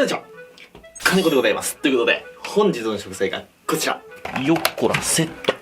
こんにちは。金子でございます。ということで、本日の食材がこちら。よっこらセット。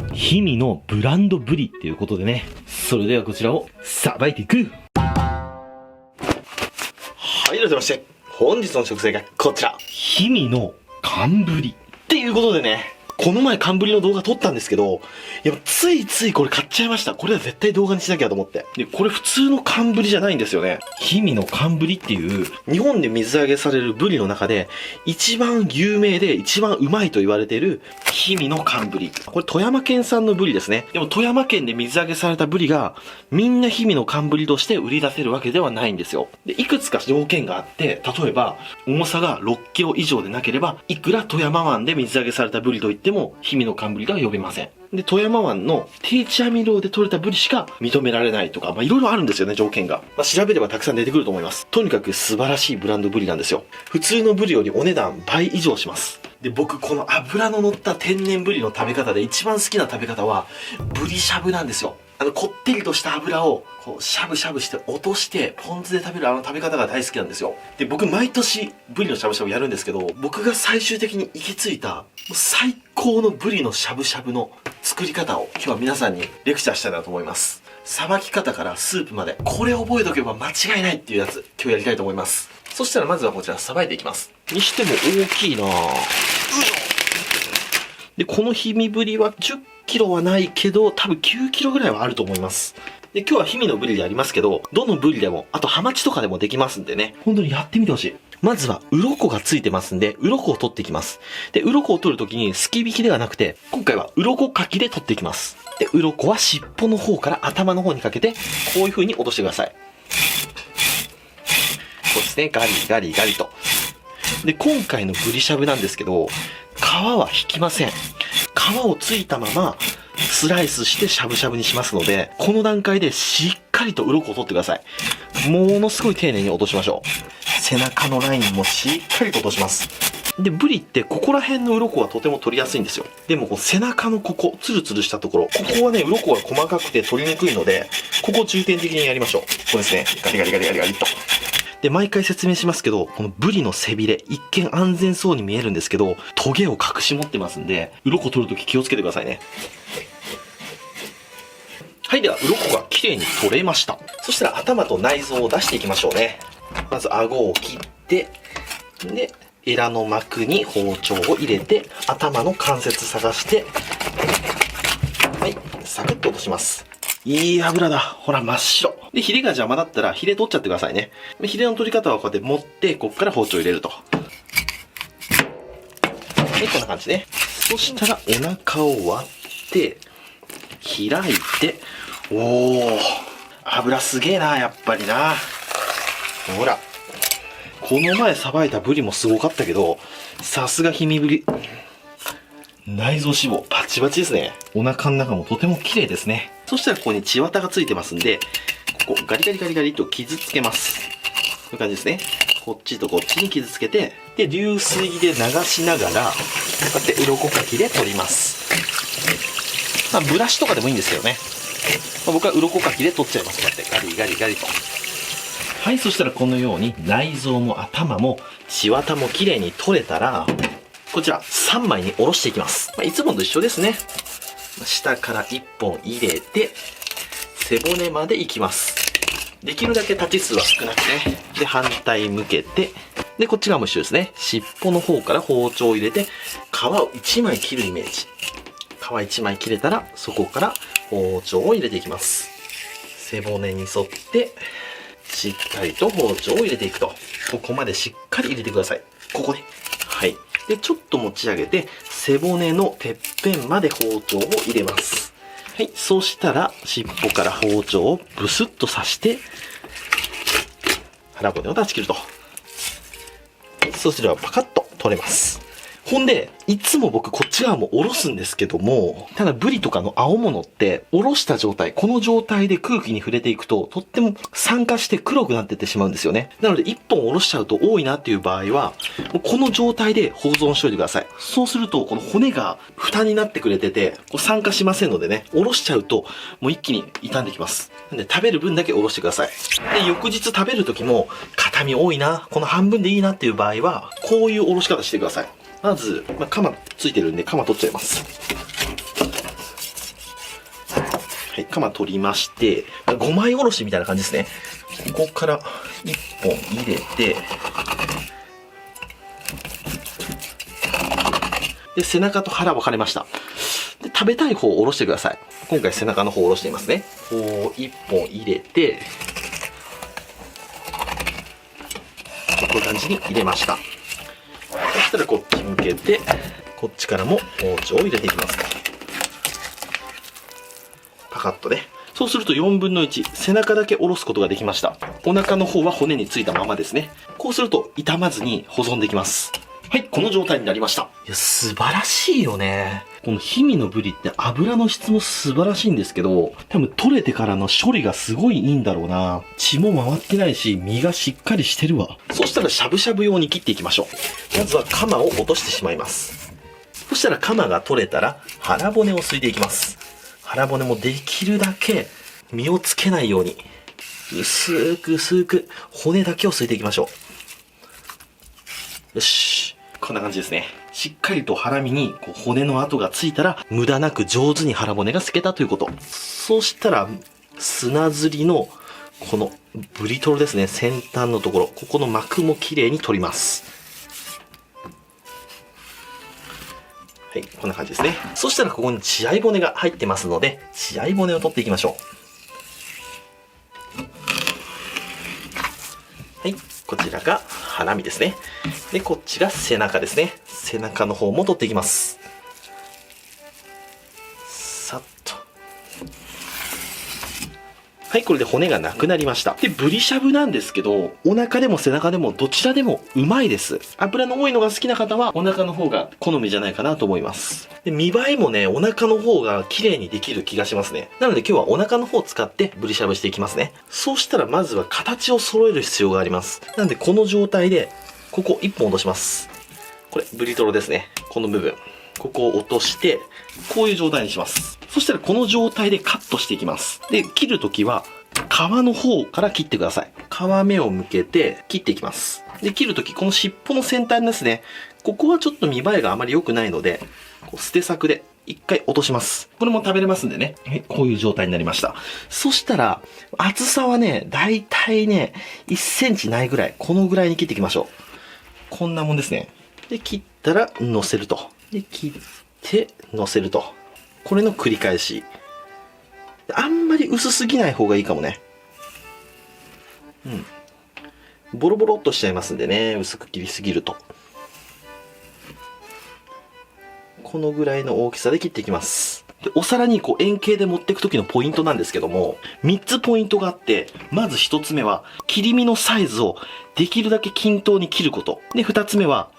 氷見のブランドブリっていうことでね。それではこちらをさばいていく。はい、改めまして、本日の食材がこちら。氷見の寒ブリ。っていうことでね、この前寒ブリの動画撮ったんですけど、いや、ついついこれ買っちゃいました。これは絶対動画にしなきゃと思って。で、これ普通の寒ブリじゃないんですよね。氷見の寒ブリっていう、日本で水揚げされるブリの中で、一番有名で一番うまいと言われている、氷見の寒ブリ。これ富山県産のブリですね。でも富山県で水揚げされたブリが、みんな氷見の寒ブリとして売り出せるわけではないんですよ。で、いくつか条件があって、例えば、重さが6キロ以上でなければ、いくら富山湾で水揚げされたブリといっても、氷見の寒ブリとは呼べません。で、富山湾の定置網漁で取れたブリしか認められないとか、いろいろあるんですよね、条件が。調べればたくさん出てくると思います。とにかく素晴らしいブランドブリなんですよ。普通のブリよりお値段倍以上します。で、僕、この脂の乗った天然ブリの食べ方で一番好きな食べ方は、ブリしゃぶなんですよ。こってりとした油を、こう、しゃぶしゃぶして落として、ポン酢で食べる食べ方が大好きなんですよ。で、僕、毎年、ブリのしゃぶしゃぶやるんですけど、僕が最終的に行き着いた、最高のブリのしゃぶしゃぶの作り方を、今日は皆さんにレクチャーしたいなと思います。さばき方からスープまで、これを覚えておけば間違いないっていうやつ、今日やりたいと思います。そしたらまずはこちら、さばいていきます。にしても大きいなぁ。で、この氷見ブリは10キロはないけど、多分9キロぐらいはあると思います。で、今日は氷見のブリでありますけど、どのブリでも、あとハマチとかでもできますんでね、本当にやってみてほしい。まずは、鱗がついてますんで、鱗を取っていきます。で、鱗を取るときに、すき引きではなくて、今回は鱗かきで取っていきます。で、鱗は尻尾の方から頭の方にかけて、こういう風に落としてください。そうですね、ガリガリガリと。で、今回のブリしゃぶなんですけど、皮は引きません。皮をついたまま、スライスしてしゃぶしゃぶにしますので、この段階でしっかりと鱗を取ってください。ものすごい丁寧に落としましょう。背中のラインもしっかりと落とします。で、ブリってここら辺の鱗はとても取りやすいんですよ。でもこう背中のここ、ツルツルしたところ、ここはね、鱗が細かくて取りにくいので、ここを重点的にやりましょう。ここですね。ガリガリガリガリガリと。で、毎回説明しますけど、このブリの背びれ、一見安全そうに見えるんですけど、トゲを隠し持ってますんで、鱗取るとき気をつけてくださいね。はい、では、鱗が綺麗に取れました。そしたら頭と内臓を出していきましょうね。まず顎を切って、で、エラの膜に包丁を入れて、頭の関節探して、はい、サクッと落とします。いい油だ。ほら、真っ白。で、ヒレが邪魔だったら、ヒレ取っちゃってくださいね。ヒレの取り方はこうやって持って、こっから包丁入れると。はい、こんな感じね。そしたら、お腹を割って、開いて、おー、油すげえな、やっぱりな。ほら。この前さばいたブリもすごかったけど、さすが氷見ブリ。内臓脂肪、バチバチですね。お腹の中もとても綺麗ですね。そしたらここに血綿がついてますんで、ここガリガリガリガリと傷つけます。こういう感じですね。こっちとこっちに傷つけて、で、流水で流しながら、こうやって鱗かきで取ります。ブラシとかでもいいんですけどね。僕は鱗かきで取っちゃいます。こうやってガリガリガリと。はい、そしたらこのように内臓も頭も血綿も綺麗に取れたら、こちら3枚におろしていきます。いつもと一緒ですね。下から1本入れて、背骨までいきます。できるだけ立ち数は少なくね。で、反対向けて、で、こっち側も一緒ですね。尻尾の方から包丁を入れて、皮を1枚切るイメージ。皮1枚切れたら、そこから包丁を入れていきます。背骨に沿って、しっかりと包丁を入れていくと。ここまでしっかり入れてください。ここね。はい。で、ちょっと持ち上げて、背骨のてっぺんまで包丁を入れます。はい。そうしたら、尻尾から包丁をブスッと刺して、腹骨を断ち切ると。はい。そうすればパカッと取れます。ほんで、いつも僕こっち側もおろすんですけども、ただブリとかの青物っておろした状態、この状態で空気に触れていくと、とっても酸化して黒くなってってしまうんですよね。なので1本おろしちゃうと多いなっていう場合は、もうこの状態で保存しておいてください。そうすると、この骨が蓋になってくれてて、こう酸化しませんのでね、おろしちゃうと、もう一気に傷んできます。なんで食べる分だけおろしてください。で、翌日食べる時も、硬み多いな、この半分でいいなっていう場合は、こういうおろし方してください。まず、カマついてるんで、カマ取っちゃいます。はい、カマ取りまして、5枚おろしみたいな感じですね。ここから1本入れて、で、背中と腹分かれました。で、食べたい方をおろしてください。今回背中の方をおろしていますね。こう、1本入れて、こういう感じに入れました。そしたらこっち向けて、こっちからも包丁を入れていきます。パカッとね。そうすると4分の1、背中だけ下ろすことができました。お腹の方は骨についたままですね。こうすると傷まずに保存できます。はい、この状態になりました。いや、素晴らしいよね。この氷見のブリって油の質も素晴らしいんですけど、多分取れてからの処理がすごいいいんだろうな。血も回ってないし、身がしっかりしてるわ。そしたらしゃぶしゃぶ用に切っていきましょう。まずはカマを落としてしまいます。そしたらカマが取れたら腹骨をすいていきます。腹骨もできるだけ身をつけないように、薄く薄く骨だけをすいていきましょう。よし。こんな感じですね。しっかりと腹身に骨の跡がついたら、無駄なく上手に腹骨が透けたということ。そしたら、砂ずりの、このブリトロですね、先端のところ、ここの膜もきれいに取ります。はい、こんな感じですね。そしたらここに血合い骨が入ってますので、血合い骨を取っていきましょう。はい、こちらが腹身ですね。で、こっちが背中ですね。背中の方も取っていきます。さっと。はい、これで骨がなくなりました。で、ブリしゃぶなんですけど、お腹でも背中でもどちらでもうまいです。脂の多いのが好きな方は、お腹の方が好みじゃないかなと思います。で、見栄えもね、お腹の方が綺麗にできる気がしますね。なので今日はお腹の方を使ってブリしゃぶしていきますね。そうしたらまずは形を揃える必要があります。なんでこの状態で、ここ1本落とします。これ、ブリトロですね。この部分。ここを落として、こういう状態にします。そしたらこの状態でカットしていきます。で、切るときは、皮の方から切ってください。皮目を向けて切っていきます。で、切るとき、この尻尾の先端ですね。ここはちょっと見栄えがあまり良くないので、こう捨て柵で一回落とします。これも食べれますんでね。はい、こういう状態になりました。そしたら、厚さはね、だいたいね、1センチないぐらい、このぐらいに切っていきましょう。こんなもんですね。で、切ったら乗せると。で、切って乗せると。これの繰り返し。あんまり薄すぎない方がいいかもね。うん。ボロボロっとしちゃいますんでね、薄く切りすぎると。このぐらいの大きさで切っていきます。で、お皿にこう円形で持っていく時のポイントなんですけども、3つポイントがあって、まず1つ目は、切り身のサイズをできるだけ均等に切ること。で、2つ目は、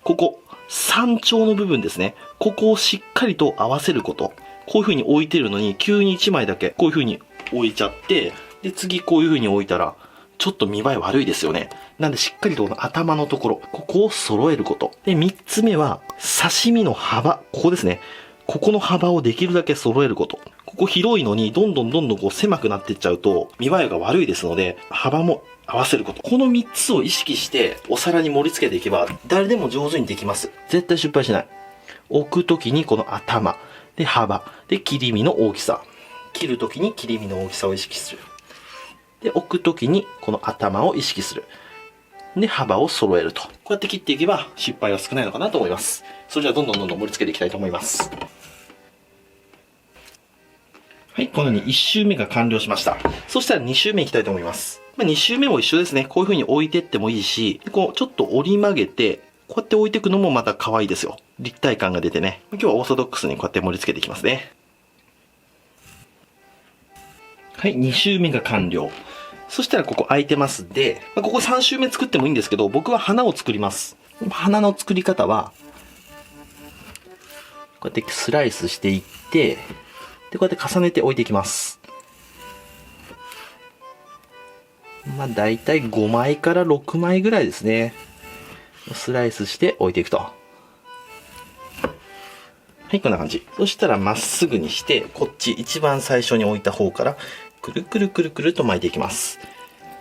ここ、山頂の部分ですね。ここをしっかりと合わせること。こういう風に置いてるのに、急に1枚だけこういう風に置いちゃって、で、次こういう風に置いたら、ちょっと見栄え悪いですよね。なんでしっかりと頭のところ、ここを揃えること。で、3つ目は、刺身の幅。ここですね。ここの幅をできるだけ揃えること。ここ広いのに、どんどんこう狭くなっていっちゃうと、見栄えが悪いですので、幅も合わせること。この3つを意識して、お皿に盛り付けていけば、誰でも上手にできます。絶対失敗しない。置くときにこの頭。で、幅。で、切り身の大きさ。切るときに切り身の大きさを意識する。で、置くときにこの頭を意識する。で、幅を揃えると。こうやって切っていけば失敗は少ないのかなと思います。それじゃあどんどん盛り付けていきたいと思います。はい、このように1周目が完了しました。そしたら2周目いきたいと思います。2周目も一緒ですね。こういう風に置いてってもいいし、こうちょっと折り曲げて、こうやって置いていくのもまた可愛いですよ。立体感が出てね。今日はオーソドックスにこうやって盛り付けていきますね。はい、2周目が完了。そしたらここ空いてますんで、ここ3周目作ってもいいんですけど、僕は花を作ります。花の作り方は、こうやってスライスしていって、で、こうやって重ねて置いていきます。まあ、だいたい5枚から6枚ぐらいですね。スライスして置いていくと。はい、こんな感じ。そしたらまっすぐにして、こっち一番最初に置いた方から、くるくるくるくると巻いていきます。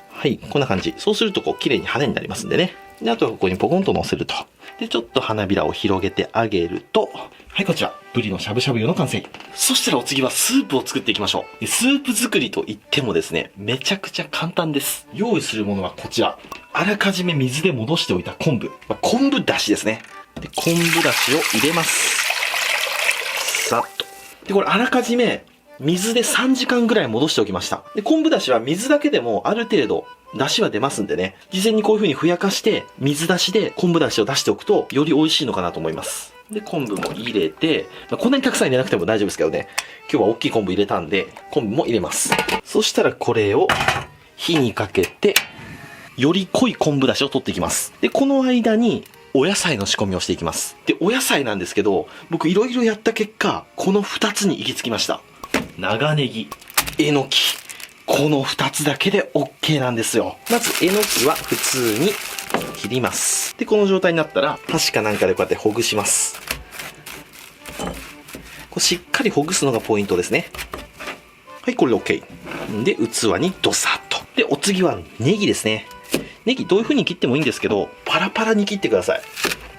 はい、こんな感じ。そうすると、こう、綺麗に羽になりますんでね。で、あとはここにポコンと乗せると。で、ちょっと花びらを広げてあげると、はい、こちら、ブリのしゃぶしゃぶ用の完成。そしたらお次はスープを作っていきましょう。で、スープ作りといってもですね、めちゃくちゃ簡単です。用意するものはこちら。あらかじめ水で戻しておいた昆布。昆布だしですね。で、昆布だしを入れます。さっと。で、これあらかじめ、水で3時間ぐらい戻しておきました。で、昆布だしは水だけでもある程度、出汁は出ますんでね。事前にこういう風にふやかして、水出しで昆布出汁を出しておくと、より美味しいのかなと思います。で、昆布も入れて、こんなにたくさん入れなくても大丈夫ですけどね。今日は大きい昆布入れたんで、昆布も入れます。そしたらこれを火にかけて、より濃い昆布出汁を取っていきます。で、この間に、お野菜の仕込みをしていきます。で、お野菜なんですけど、僕いろいろやった結果、この2つに行き着きました。長ネギ、えのき。この2つだけで OK なんですよ。まず、えのきは普通に切ります。で、この状態になったら、箸かなんかでこうやってほぐします。こうしっかりほぐすのがポイントですね。はい、これで OK。で、器にドサッと。で、お次はネギですね。ネギどういう風に切ってもいいんですけど、パラパラに切ってください。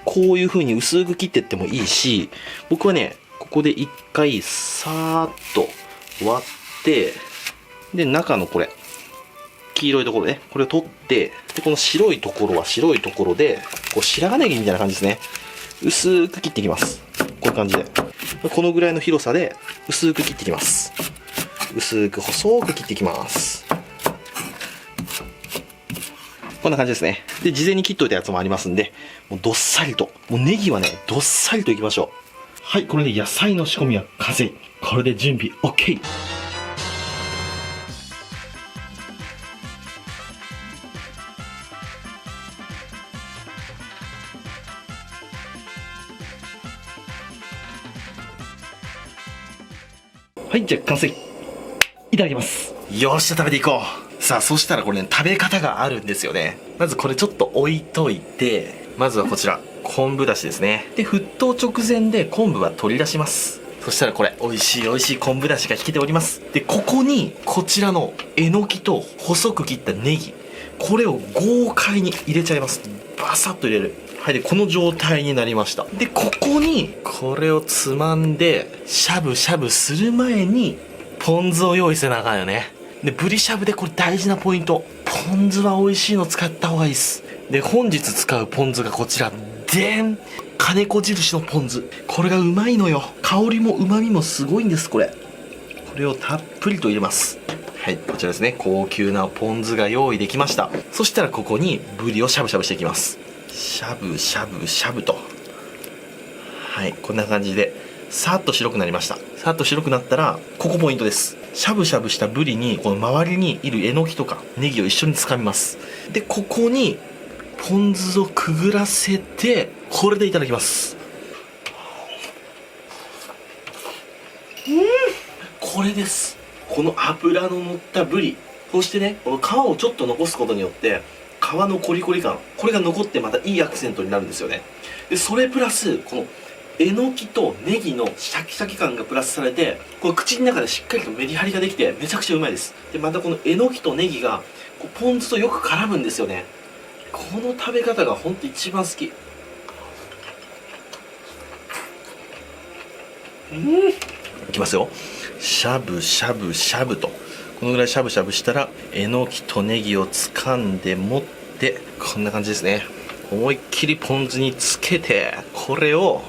こういう風に薄く切ってってもいいし、僕はね、ここで一回さーっと割って、で、中のこれ、黄色いところね、これを取って、で、この白いところは白いところで、こう白髪ネギみたいな感じですね。薄く切っていきます。こういう感じで。このぐらいの広さで、薄く切っていきます。薄く細く切っていきます。こんな感じですね。で、事前に切っといたやつもありますんで、もうどっさりと、もうネギはね、どっさりといきましょう。はい、これで野菜の仕込みは完成。これで準備 OK。はい、じゃあ完成。いただきます。よっしゃ、食べていこう。さあ、そしたらこれね、食べ方があるんですよね。まずこれちょっと置いといて、まずはこちら、昆布だしですね。で、沸騰直前で昆布は取り出します。そしたらこれ、美味しい昆布だしが引けております。で、ここに、こちらのえのきと細く切ったネギ、これを豪快に入れちゃいます。バサッと入れる。はい、で、この状態になりました。で、ここに、これをつまんで、しゃぶしゃぶする前に、ポン酢を用意せなあかんよね。で、ブリしゃぶでこれ大事なポイント。ポン酢は美味しいの使った方がいいです。で、本日使うポン酢がこちら。でん！金子印のポン酢。これがうまいのよ。香りも旨味もすごいんです、これ。これをたっぷりと入れます。はい、こちらですね。高級なポン酢が用意できました。そしたらここにブリをしゃぶしゃぶしていきます。しゃぶしゃぶしゃぶと。はい、こんな感じで、さーっと白くなりました。さーっと白くなったら、ここポイントです。しゃぶしゃぶしたブリに、この周りにいるえのきとかネギを一緒に掴みます。で、ここに、ポン酢をくぐらせて、これでいただきます。これです。この脂の乗ったブリ。そしてね、この皮をちょっと残すことによって、皮のコリコリ感、これが残ってまたいいアクセントになるんですよね。で、それプラス、この、えのきとネギのシャキシャキ感がプラスされて、この口の中でしっかりとメリハリができてめちゃくちゃうまいです。で、またこのえのきとネギがこうポン酢とよく絡むんですよね。この食べ方がほんと一番好き。いきますよ。しゃぶしゃぶしゃぶと。このぐらいしゃぶしゃぶしたら、えのきとネギを掴んで持って、こんな感じですね。思いっきりポン酢につけて、これを、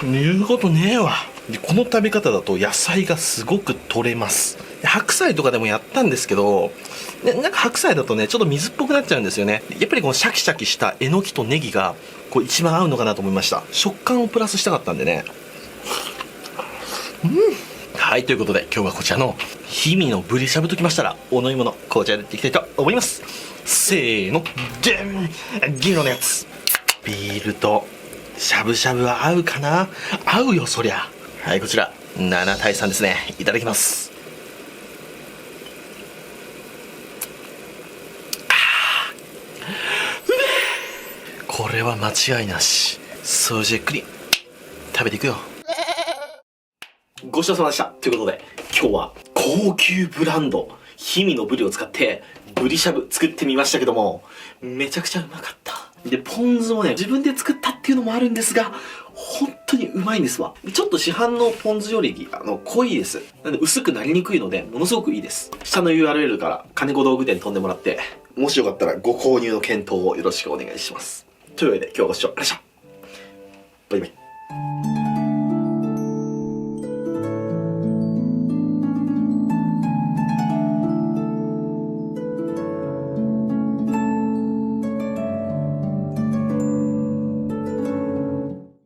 言うことねえわ。で、この食べ方だと野菜がすごく取れます。で、白菜とかでもやったんですけど、なんか白菜だとね、ちょっと水っぽくなっちゃうんですよね。やっぱりこのシャキシャキしたえのきとネギが、こう一番合うのかなと思いました。食感をプラスしたかったんでね。はい、ということで今日はこちらの氷見のブリしゃぶときましたら、お飲み物、こちらでやっていきたいと思います。せーの、でん！銀色のやつ。ビールとしゃぶしゃぶは合うかな？合うよ、そりゃ。はい、こちら、7対3ですね。いただきます。これは間違いなし。そうじっくり食べていくよ。ごちそうさまでした。ということで、今日は高級ブランド氷見のブリを使ってブリしゃぶ作ってみましたけども、めちゃくちゃうまかった。で、ポン酢もね、自分で作ったっていうのもあるんですが、本当にうまいんですわ。ちょっと市販のポン酢より濃いです。なんで薄くなりにくいので、ものすごくいいです。下の URL から金子道具店飛んでもらって、もしよかったらご購入の検討をよろしくお願いします。というわけで今日はご視聴ありがとうございました。バイバイ。